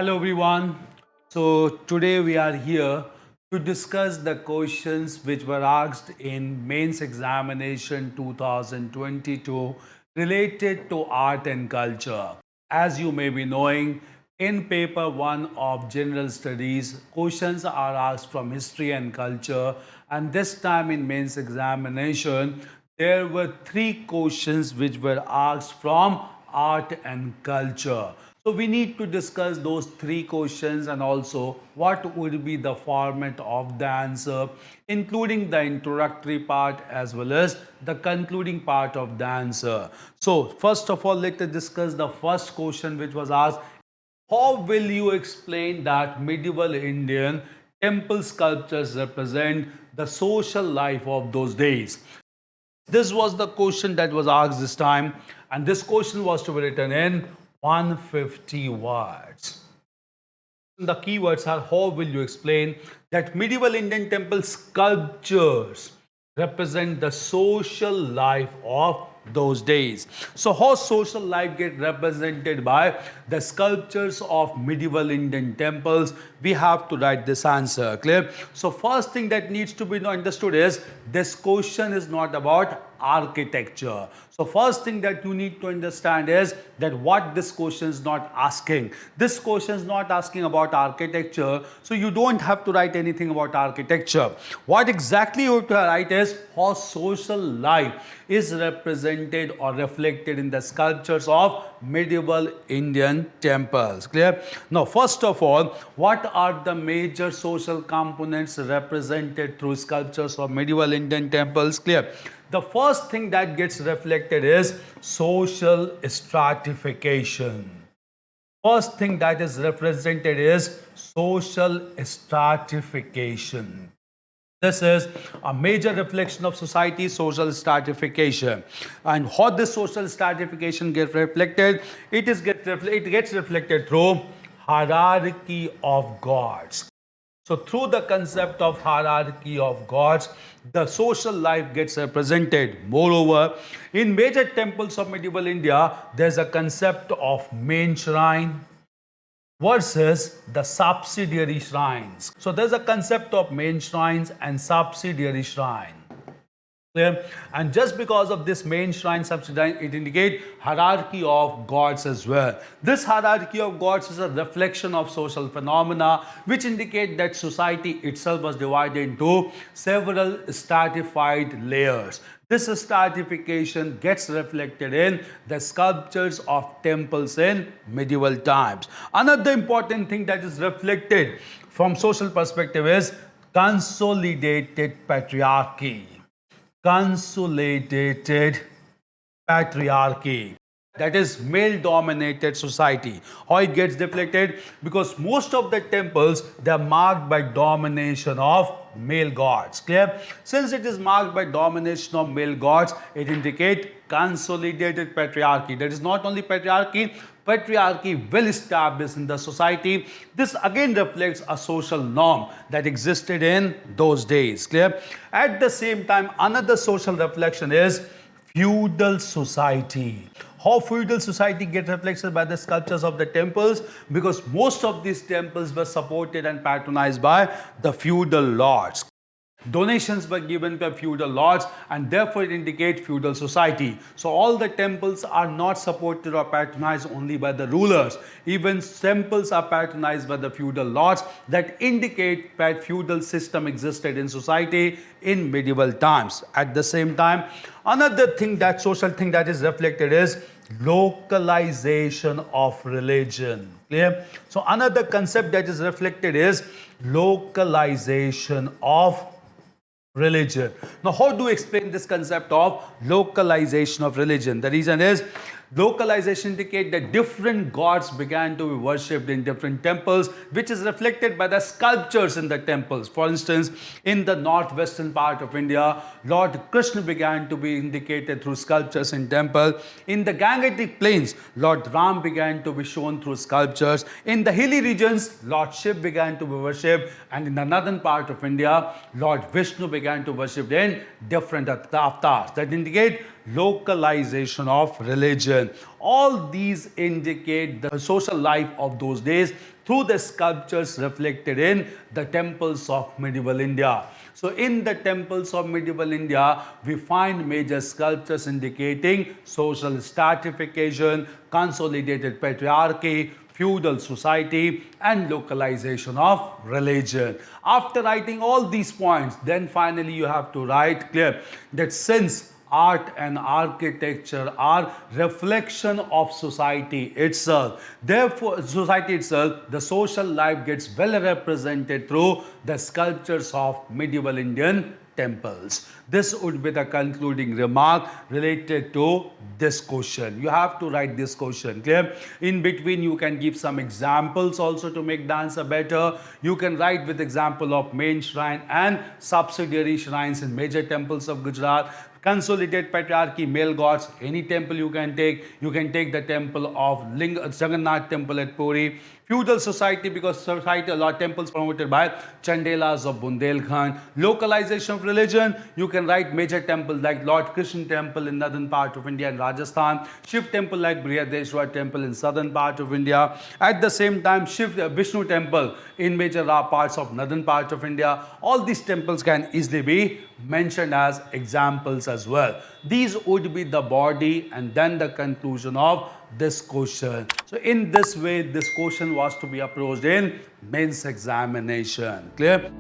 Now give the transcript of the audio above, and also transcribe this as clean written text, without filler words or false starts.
Hello everyone. So today we are here to discuss the questions which were asked in mains examination 2022 related to art and culture. As you may be knowing, in paper 1 of general studies, questions are asked from history and culture, and this time in mains examination there were 3 questions which were asked from art and culture. So we need to discuss those 3 questions and also what would be the format of the answer, including the introductory part as well as the concluding part of the answer. So first of all, let us discuss the first question which was asked. How will you explain that medieval Indian temple sculptures represent the social life of those days? This was the question that was asked this time, and this question was to be written in 150 words. The keywords are: how will you explain that medieval Indian temple sculptures represent the social life of those days? So how social life get represented by the sculptures of medieval Indian temples? We have to write this answer. Clear? So first thing that needs to be understood is this question is not about architecture. So first thing that you need to understand is that what this question is not asking. This question is not asking about architecture, so you don't have to write anything about architecture. What exactly you have to write is how social life is represented or reflected in the sculptures of medieval Indian temples. Clear? Now, first of all, what are the major social components represented through sculptures of medieval Indian temples? Clear? The first thing that gets reflected is social stratification. First thing that is represented is social stratification. This is a major reflection of society, social stratification. And how this social stratification gets reflected? It gets reflected through hierarchy of gods. So through the concept of hierarchy of gods, the social life gets represented. Moreover, in major temples of medieval India, there's a concept of main shrine versus the subsidiary shrines. So there's a concept of main shrines and subsidiary shrine. Clear? And just because of this main shrine, subsidiary, it indicates hierarchy of gods as well. This hierarchy of gods is a reflection of social phenomena which indicate that society itself was divided into several stratified layers. This stratification gets reflected in the sculptures of temples in medieval times. Another important thing that is reflected from social perspective is consolidated patriarchy. Consolidated patriarchy, that is male dominated society. How it gets reflected? Because most of the temples, they are marked by domination of male gods. Clear? Since it is marked by domination of male gods, it indicates consolidated patriarchy. That is not only patriarchy well established in the society. This again reflects a social norm that existed in those days. Clear? At the same time, another social reflection is feudal society. How feudal society gets reflected by the sculptures of the temples? Because most of these temples were supported and patronized by the feudal lords. Donations were given by feudal lords and therefore it indicates feudal society. So all the temples are not supported or patronized only by the rulers. Even temples are patronized by the feudal lords, that indicate that feudal system existed in society in medieval times. At the same time, another thing, that social thing that is reflected is localization of religion. Clear? So another concept that is reflected is localization of religion. Now, how do we explain this concept of localization of religion? The reason is localization indicates that different gods began to be worshipped in different temples, which is reflected by the sculptures in the temples. For instance, in the northwestern part of India, Lord Krishna began to be indicated through sculptures in temple. In the Gangetic plains, Lord Ram began to be shown through sculptures. In the hilly regions, Lord Shiv began to be worshipped, and in the northern part of India, Lord Vishnu began to worship in different avatars. That indicate localization of religion. All these indicate the social life of those days, through the sculptures reflected in the temples of medieval India. So in the temples of medieval India, we find major sculptures indicating social stratification, consolidated patriarchy, feudal society, and localization of religion. After writing all these points, then finally you have to write clear that since art and architecture are reflection of society itself, therefore society itself, the social life gets well represented through the sculptures of medieval Indian temples. This would be the concluding remark related to this question. You have to write this question, clear? In between you can give some examples also to make the answer better. You can write with example of main shrine and subsidiary shrines in major temples of Gujarat. Consolidate patriarchy, male gods, any temple you can take. You can take the temple of Jagannath temple at Puri. Feudal society, because society, a lot of temples promoted by Chandelas of Bundelkhand. Localization of religion, you can write major temples like Lord Krishna temple in northern part of India and Rajasthan. Shiv temple like Brihadeshwar temple in southern part of India. At the same time, Vishnu temple in major parts of northern part of India. All these temples can easily be mentioned as examples as well. These would be the body and then the conclusion of this question. So in this way, this question was to be approached in mains examination. Clear?